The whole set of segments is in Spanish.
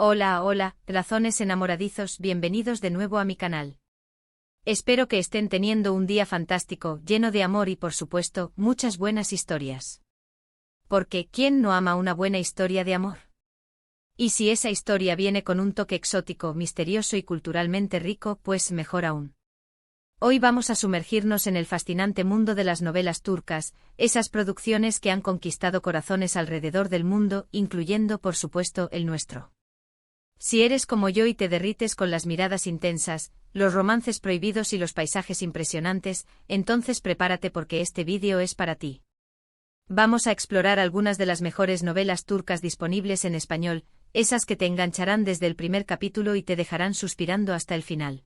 Hola, hola, razones enamoradizos, bienvenidos de nuevo a mi canal. Espero que estén teniendo un día fantástico, lleno de amor y por supuesto, muchas buenas historias. Porque, ¿quién no ama una buena historia de amor? Y si esa historia viene con un toque exótico, misterioso y culturalmente rico, pues mejor aún. Hoy vamos a sumergirnos en el fascinante mundo de las novelas turcas, esas producciones que han conquistado corazones alrededor del mundo, incluyendo, por supuesto, el nuestro. Si eres como yo y te derrites con las miradas intensas, los romances prohibidos y los paisajes impresionantes, entonces prepárate porque este vídeo es para ti. Vamos a explorar algunas de las mejores novelas turcas disponibles en español, esas que te engancharán desde el primer capítulo y te dejarán suspirando hasta el final.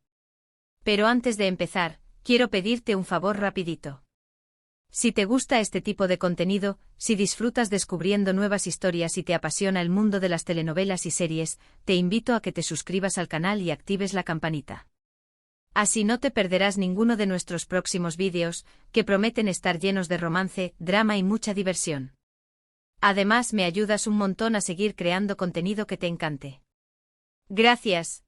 Pero antes de empezar, quiero pedirte un favor rapidito. Si te gusta este tipo de contenido, si disfrutas descubriendo nuevas historias y te apasiona el mundo de las telenovelas y series, te invito a que te suscribas al canal y actives la campanita. Así no te perderás ninguno de nuestros próximos vídeos, que prometen estar llenos de romance, drama y mucha diversión. Además, me ayudas un montón a seguir creando contenido que te encante. Gracias.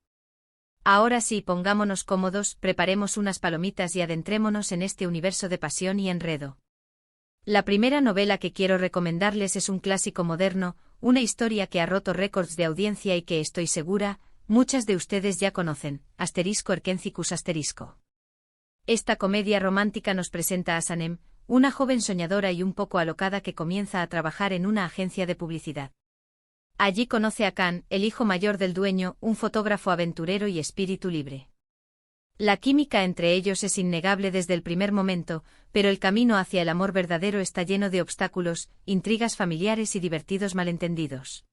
Ahora sí, pongámonos cómodos, preparemos unas palomitas y adentrémonos en este universo de pasión y enredo. La primera novela que quiero recomendarles es un clásico moderno, una historia que ha roto récords de audiencia y que estoy segura, muchas de ustedes ya conocen, Erkencikus ***. Esta comedia romántica nos presenta a Sanem, una joven soñadora y un poco alocada que comienza a trabajar en una agencia de publicidad. Allí conoce a Can, el hijo mayor del dueño, un fotógrafo aventurero y espíritu libre. La química entre ellos es innegable desde el primer momento, pero el camino hacia el amor verdadero está lleno de obstáculos, intrigas familiares y divertidos malentendidos.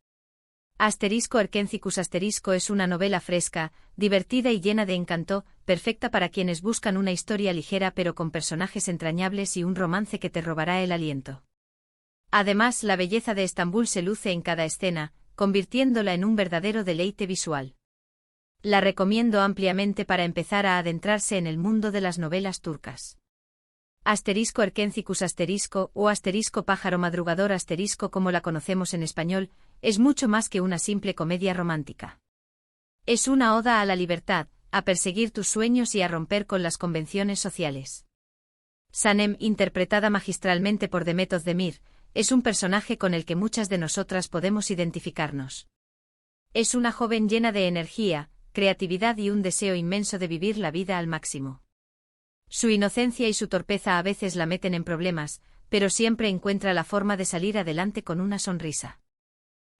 Erkencikus *** es una novela fresca, divertida y llena de encanto, perfecta para quienes buscan una historia ligera pero con personajes entrañables y un romance que te robará el aliento. Además, la belleza de Estambul se luce en cada escena, convirtiéndola en un verdadero deleite visual. La recomiendo ampliamente para empezar a adentrarse en el mundo de las novelas turcas. Erkencikus *** o pájaro madrugador como la conocemos en español, es mucho más que una simple comedia romántica. Es una oda a la libertad, a perseguir tus sueños y a romper con las convenciones sociales. Sanem, interpretada magistralmente por Demet Özdemir, es un personaje con el que muchas de nosotras podemos identificarnos. Es una joven llena de energía, creatividad y un deseo inmenso de vivir la vida al máximo. Su inocencia y su torpeza a veces la meten en problemas, pero siempre encuentra la forma de salir adelante con una sonrisa.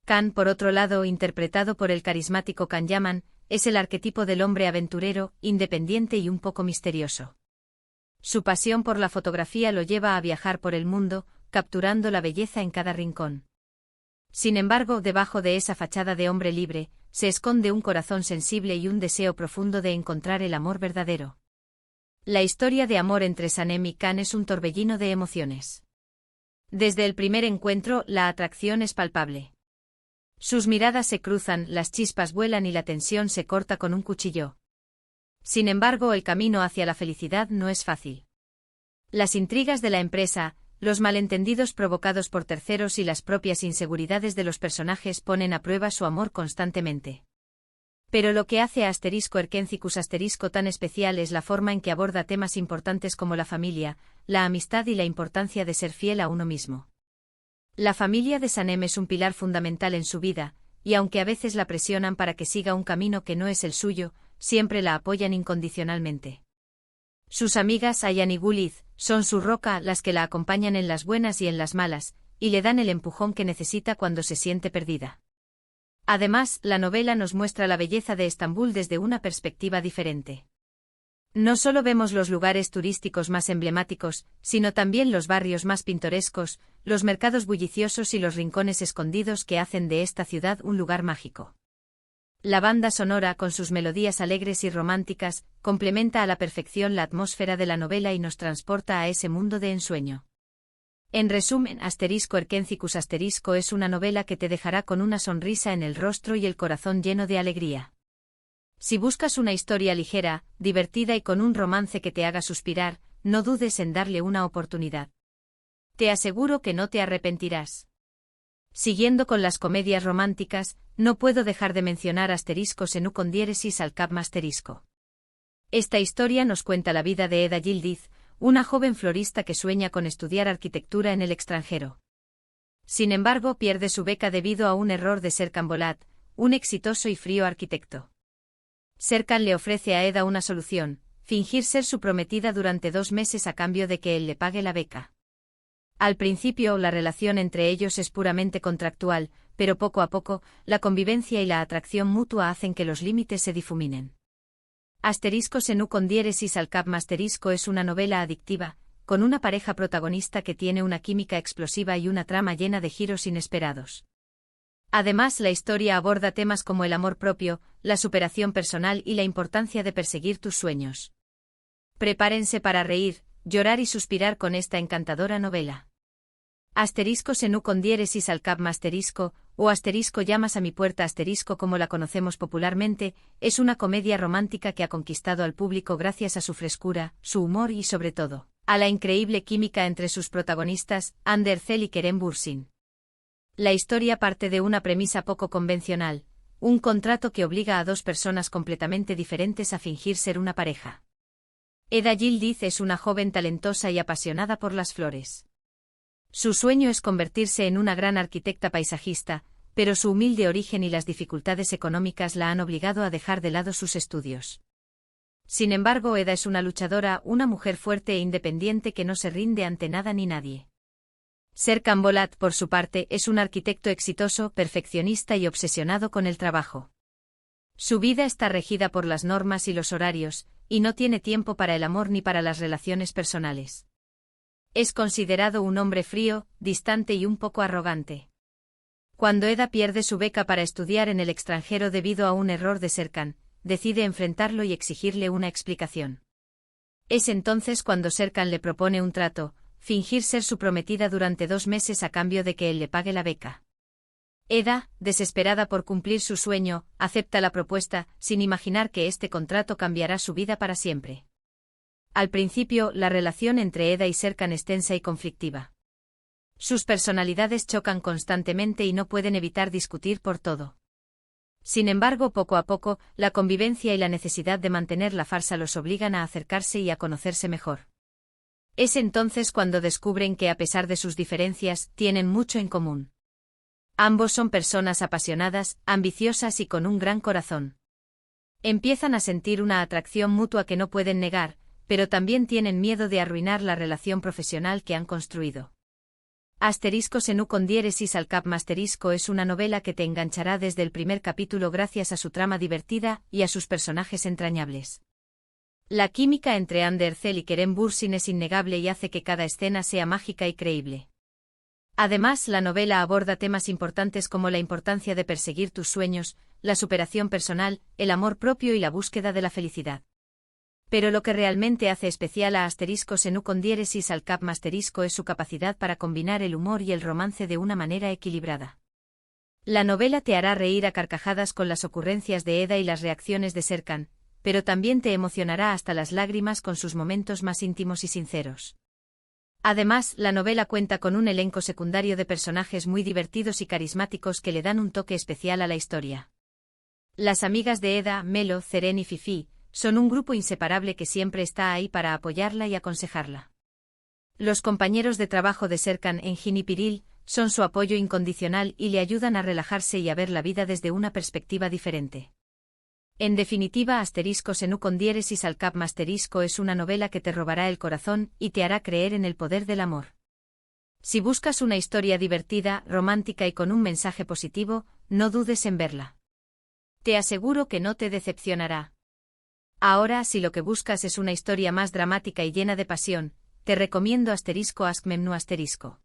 Can, por otro lado, interpretado por el carismático Can Yaman, es el arquetipo del hombre aventurero, independiente y un poco misterioso. Su pasión por la fotografía lo lleva a viajar por el mundo, capturando la belleza en cada rincón. Sin embargo, debajo de esa fachada de hombre libre, se esconde un corazón sensible y un deseo profundo de encontrar el amor verdadero. La historia de amor entre Sanem y Can es un torbellino de emociones. Desde el primer encuentro, la atracción es palpable. Sus miradas se cruzan, las chispas vuelan y la tensión se corta con un cuchillo. Sin embargo, el camino hacia la felicidad no es fácil. Las intrigas de la empresa, los malentendidos provocados por terceros y las propias inseguridades de los personajes ponen a prueba su amor constantemente. Pero lo que hace a Erkencikus *** tan especial es la forma en que aborda temas importantes como la familia, la amistad y la importancia de ser fiel a uno mismo. La familia de Sanem es un pilar fundamental en su vida, y aunque a veces la presionan para que siga un camino que no es el suyo, siempre la apoyan incondicionalmente. Sus amigas Ayhan y Guliz son su roca, las que la acompañan en las buenas y en las malas, y le dan el empujón que necesita cuando se siente perdida. Además, la novela nos muestra la belleza de Estambul desde una perspectiva diferente. No solo vemos los lugares turísticos más emblemáticos, sino también los barrios más pintorescos, los mercados bulliciosos y los rincones escondidos que hacen de esta ciudad un lugar mágico. La banda sonora, con sus melodías alegres y románticas, complementa a la perfección la atmósfera de la novela y nos transporta a ese mundo de ensueño. En resumen, Erkencikus *** es una novela que te dejará con una sonrisa en el rostro y el corazón lleno de alegría. Si buscas una historia ligera, divertida y con un romance que te haga suspirar, no dudes en darle una oportunidad. Te aseguro que no te arrepentirás. Siguiendo con las comedias románticas, no puedo dejar de mencionar asterisco Senú con diéresis al cap asterisco. Esta historia nos cuenta la vida de Eda Yildiz, una joven florista que sueña con estudiar arquitectura en el extranjero. Sin embargo, pierde su beca debido a un error de Serkan Bolat, un exitoso y frío arquitecto. Serkan le ofrece a Eda una solución: fingir ser su prometida durante 2 meses a cambio de que él le pague la beca. Al principio, la relación entre ellos es puramente contractual, pero poco a poco, la convivencia y la atracción mutua hacen que los límites se difuminen. Asterisco Senú con diéresis al cap asterisco es una novela adictiva, con una pareja protagonista que tiene una química explosiva y una trama llena de giros inesperados. Además, la historia aborda temas como el amor propio, la superación personal y la importancia de perseguir tus sueños. Prepárense para reír, llorar y suspirar con esta encantadora novela. Asterisco Senú con diéresis al cap asterisco, o asterisco llamas a mi puerta asterisco como la conocemos popularmente, es una comedia romántica que ha conquistado al público gracias a su frescura, su humor y sobre todo, a la increíble química entre sus protagonistas, Hande Erçel y Kerem Bürsin. La historia parte de una premisa poco convencional, un contrato que obliga a 2 personas completamente diferentes a fingir ser una pareja. Eda Yildiz es una joven talentosa y apasionada por las flores. Su sueño es convertirse en una gran arquitecta paisajista, pero su humilde origen y las dificultades económicas la han obligado a dejar de lado sus estudios. Sin embargo, Eda es una luchadora, una mujer fuerte e independiente que no se rinde ante nada ni nadie. Serkan Bolat, por su parte, es un arquitecto exitoso, perfeccionista y obsesionado con el trabajo. Su vida está regida por las normas y los horarios, y no tiene tiempo para el amor ni para las relaciones personales. Es considerado un hombre frío, distante y un poco arrogante. Cuando Eda pierde su beca para estudiar en el extranjero debido a un error de Serkan, decide enfrentarlo y exigirle una explicación. Es entonces cuando Serkan le propone un trato: fingir ser su prometida durante 2 meses a cambio de que él le pague la beca. Eda, desesperada por cumplir su sueño, acepta la propuesta, sin imaginar que este contrato cambiará su vida para siempre. Al principio, la relación entre Eda y Serkan es tensa y conflictiva. Sus personalidades chocan constantemente y no pueden evitar discutir por todo. Sin embargo, poco a poco, la convivencia y la necesidad de mantener la farsa los obligan a acercarse y a conocerse mejor. Es entonces cuando descubren que, a pesar de sus diferencias, tienen mucho en común. Ambos son personas apasionadas, ambiciosas y con un gran corazón. Empiezan a sentir una atracción mutua que no pueden negar, pero también tienen miedo de arruinar la relación profesional que han construido. Asterisco Senú con diéresis al cap asterisco es una novela que te enganchará desde el primer capítulo gracias a su trama divertida y a sus personajes entrañables. La química entre Hande Erçel y Kerem Bürsin es innegable y hace que cada escena sea mágica y creíble. Además, la novela aborda temas importantes como la importancia de perseguir tus sueños, la superación personal, el amor propio y la búsqueda de la felicidad. Pero lo que realmente hace especial a asterisco Senú con diéresis al cap asterisco es su capacidad para combinar el humor y el romance de una manera equilibrada. La novela te hará reír a carcajadas con las ocurrencias de Eda y las reacciones de Serkan, pero también te emocionará hasta las lágrimas con sus momentos más íntimos y sinceros. Además, la novela cuenta con un elenco secundario de personajes muy divertidos y carismáticos que le dan un toque especial a la historia. Las amigas de Eda, Melo, Ceren y Fifi, son un grupo inseparable que siempre está ahí para apoyarla y aconsejarla. Los compañeros de trabajo de Serkan, Engin y Piril, son su apoyo incondicional y le ayudan a relajarse y a ver la vida desde una perspectiva diferente. En definitiva, asterisco Senú con diéresis al cap asterisco es una novela que te robará el corazón y te hará creer en el poder del amor. Si buscas una historia divertida, romántica y con un mensaje positivo, no dudes en verla. Te aseguro que no te decepcionará. Ahora, si lo que buscas es una historia más dramática y llena de pasión, te recomiendo asterisco Aşk Memnu asterisco.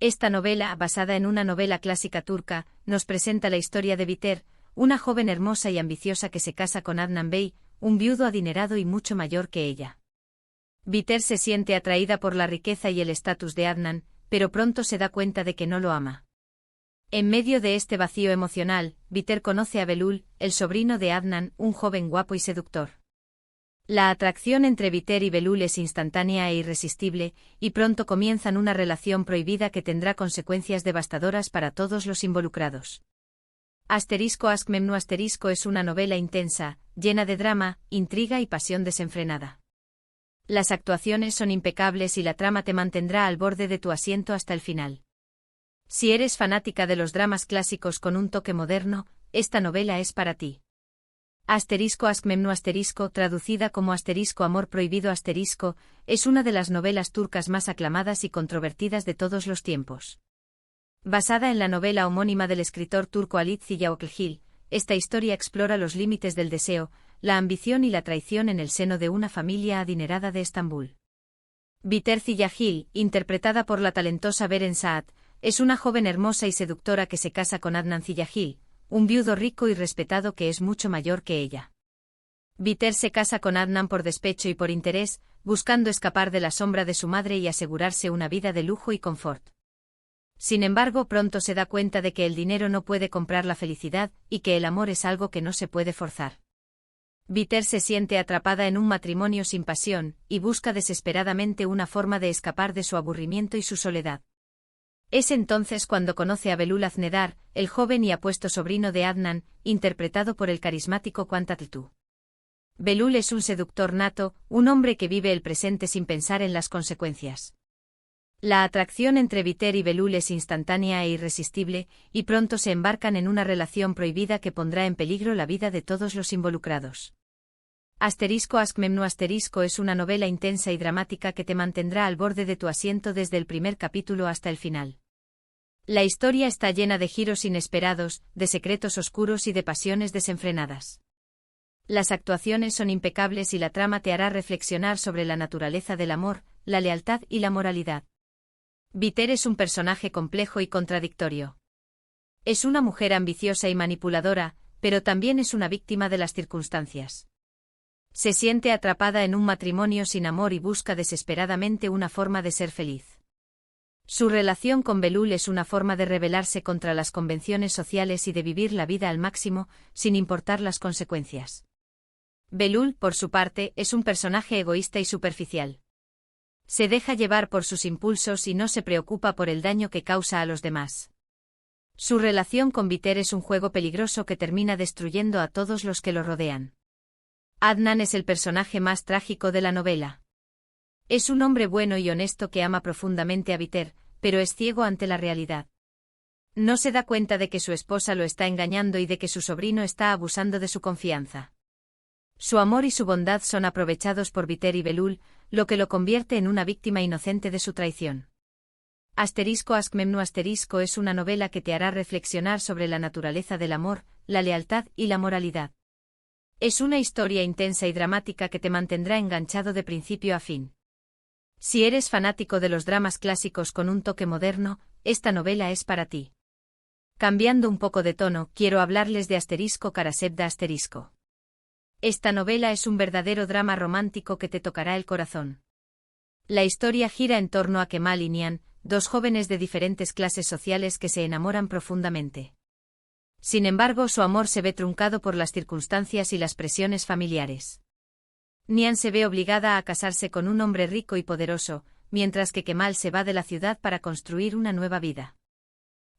Esta novela, basada en una novela clásica turca, nos presenta la historia de Biter, una joven hermosa y ambiciosa que se casa con Adnan Bey, un viudo adinerado y mucho mayor que ella. Biter se siente atraída por la riqueza y el estatus de Adnan, pero pronto se da cuenta de que no lo ama. En medio de este vacío emocional, Biter conoce a Belul, el sobrino de Adnan, un joven guapo y seductor. La atracción entre Biter y Belul es instantánea e irresistible, y pronto comienzan una relación prohibida que tendrá consecuencias devastadoras para todos los involucrados. *Askmemnu* es una novela intensa, llena de drama, intriga y pasión desenfrenada. Las actuaciones son impecables y la trama te mantendrá al borde de tu asiento hasta el final. Si eres fanática de los dramas clásicos con un toque moderno, esta novela es para ti. *Askmemnu*, traducida como *Amor prohibido*, es una de las novelas turcas más aclamadas y controvertidas de todos los tiempos. Basada en la novela homónima del escritor turco Halit Ziya, esta historia explora los límites del deseo, la ambición y la traición en el seno de una familia adinerada de Estambul. Biter Ziyagil, interpretada por la talentosa Beren Saat, es una joven hermosa y seductora que se casa con Adnan Ziyagil, un viudo rico y respetado que es mucho mayor que ella. Biter se casa con Adnan por despecho y por interés, buscando escapar de la sombra de su madre y asegurarse una vida de lujo y confort. Sin embargo, pronto se da cuenta de que el dinero no puede comprar la felicidad y que el amor es algo que no se puede forzar. Biter se siente atrapada en un matrimonio sin pasión y busca desesperadamente una forma de escapar de su aburrimiento y su soledad. Es entonces cuando conoce a Belul Aznedar, el joven y apuesto sobrino de Adnan, interpretado por el carismático Kuantatltu. Belul es un seductor nato, un hombre que vive el presente sin pensar en las consecuencias. La atracción entre Biter y Belul es instantánea e irresistible, y pronto se embarcan en una relación prohibida que pondrá en peligro la vida de todos los involucrados. *Askmemnu* es una novela intensa y dramática que te mantendrá al borde de tu asiento desde el primer capítulo hasta el final. La historia está llena de giros inesperados, de secretos oscuros y de pasiones desenfrenadas. Las actuaciones son impecables y la trama te hará reflexionar sobre la naturaleza del amor, la lealtad y la moralidad. Biter es un personaje complejo y contradictorio. Es una mujer ambiciosa y manipuladora, pero también es una víctima de las circunstancias. Se siente atrapada en un matrimonio sin amor y busca desesperadamente una forma de ser feliz. Su relación con Belul es una forma de rebelarse contra las convenciones sociales y de vivir la vida al máximo, sin importar las consecuencias. Belul, por su parte, es un personaje egoísta y superficial. Se deja llevar por sus impulsos y no se preocupa por el daño que causa a los demás. Su relación con Biter es un juego peligroso que termina destruyendo a todos los que lo rodean. Adnan es el personaje más trágico de la novela. Es un hombre bueno y honesto que ama profundamente a Biter, pero es ciego ante la realidad. No se da cuenta de que su esposa lo está engañando y de que su sobrino está abusando de su confianza. Su amor y su bondad son aprovechados por Biter y Belul, lo que lo convierte en una víctima inocente de su traición. *Askmemnu* es una novela que te hará reflexionar sobre la naturaleza del amor, la lealtad y la moralidad. Es una historia intensa y dramática que te mantendrá enganchado de principio a fin. Si eres fanático de los dramas clásicos con un toque moderno, esta novela es para ti. Cambiando un poco de tono, quiero hablarles de *Karasepda*. Esta novela es un verdadero drama romántico que te tocará el corazón. La historia gira en torno a Kemal y Nihan, dos jóvenes de diferentes clases sociales que se enamoran profundamente. Sin embargo, su amor se ve truncado por las circunstancias y las presiones familiares. Nihan se ve obligada a casarse con un hombre rico y poderoso, mientras que Kemal se va de la ciudad para construir una nueva vida.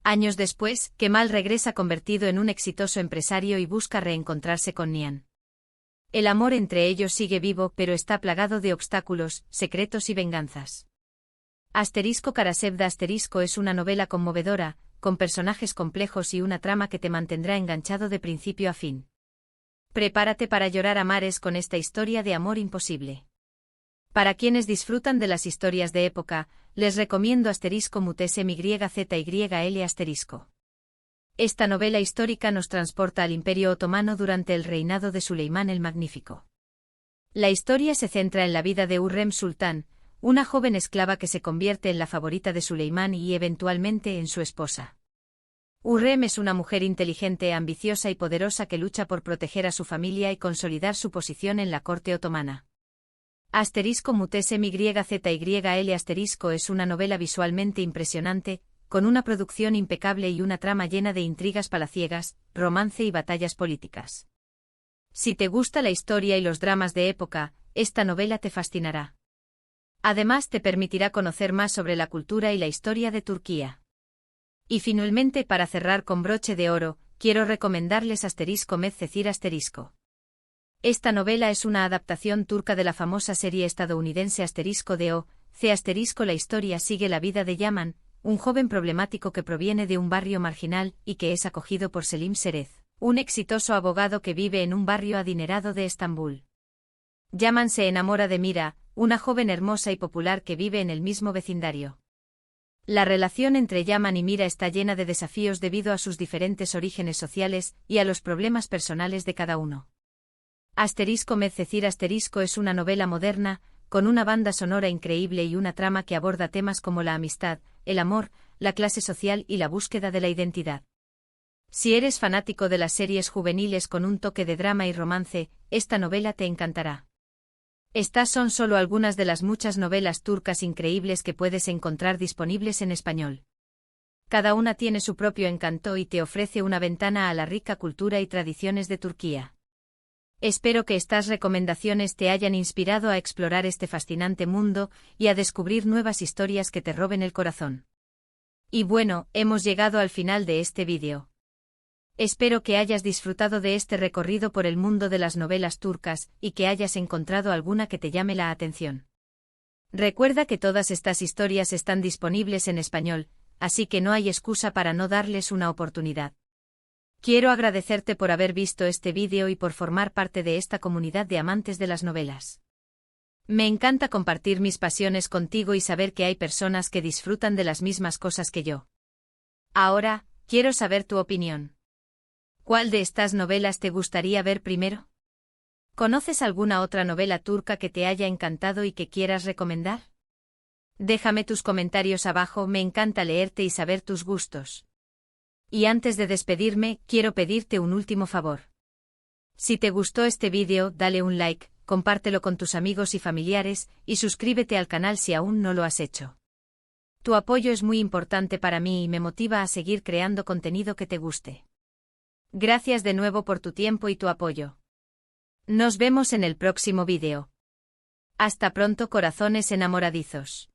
Años después, Kemal regresa convertido en un exitoso empresario y busca reencontrarse con Nihan. El amor entre ellos sigue vivo, pero está plagado de obstáculos, secretos y venganzas. *Karasepda* es una novela conmovedora, con personajes complejos y una trama que te mantendrá enganchado de principio a fin. Prepárate para llorar a mares con esta historia de amor imposible. Para quienes disfrutan de las historias de época, les recomiendo *MyZYL*. Esta novela histórica nos transporta al Imperio Otomano durante el reinado de Suleimán el Magnífico. La historia se centra en la vida de Hürrem Sultán, una joven esclava que se convierte en la favorita de Suleimán y eventualmente en su esposa. Hürrem es una mujer inteligente, ambiciosa y poderosa que lucha por proteger a su familia y consolidar su posición en la corte otomana. *MyZYL* es una novela visualmente impresionante, con una producción impecable y una trama llena de intrigas palaciegas, romance y batallas políticas. Si te gusta la historia y los dramas de época, esta novela te fascinará. Además, te permitirá conocer más sobre la cultura y la historia de Turquía. Y finalmente, para cerrar con broche de oro, quiero recomendarles Medcezir *. Esta novela es una adaptación turca de la famosa serie estadounidense *. La historia sigue la vida de Yaman, un joven problemático que proviene de un barrio marginal y que es acogido por Selim Serez, un exitoso abogado que vive en un barrio adinerado de Estambul. Yaman se enamora de Mira, una joven hermosa y popular que vive en el mismo vecindario. La relación entre Yaman y Mira está llena de desafíos debido a sus diferentes orígenes sociales y a los problemas personales de cada uno. Medcezir es una novela moderna, con una banda sonora increíble y una trama que aborda temas como la amistad, el amor, la clase social y la búsqueda de la identidad. Si eres fanático de las series juveniles con un toque de drama y romance, esta novela te encantará. Estas son solo algunas de las muchas novelas turcas increíbles que puedes encontrar disponibles en español. Cada una tiene su propio encanto y te ofrece una ventana a la rica cultura y tradiciones de Turquía. Espero que estas recomendaciones te hayan inspirado a explorar este fascinante mundo y a descubrir nuevas historias que te roben el corazón. Y bueno, hemos llegado al final de este vídeo. Espero que hayas disfrutado de este recorrido por el mundo de las novelas turcas y que hayas encontrado alguna que te llame la atención. Recuerda que todas estas historias están disponibles en español, así que no hay excusa para no darles una oportunidad. Quiero agradecerte por haber visto este vídeo y por formar parte de esta comunidad de amantes de las novelas. Me encanta compartir mis pasiones contigo y saber que hay personas que disfrutan de las mismas cosas que yo. Ahora, quiero saber tu opinión. ¿Cuál de estas novelas te gustaría ver primero? ¿Conoces alguna otra novela turca que te haya encantado y que quieras recomendar? Déjame tus comentarios abajo, me encanta leerte y saber tus gustos. Y antes de despedirme, quiero pedirte un último favor. Si te gustó este vídeo, dale un like, compártelo con tus amigos y familiares, y suscríbete al canal si aún no lo has hecho. Tu apoyo es muy importante para mí y me motiva a seguir creando contenido que te guste. Gracias de nuevo por tu tiempo y tu apoyo. Nos vemos en el próximo vídeo. Hasta pronto, corazones enamoradizos.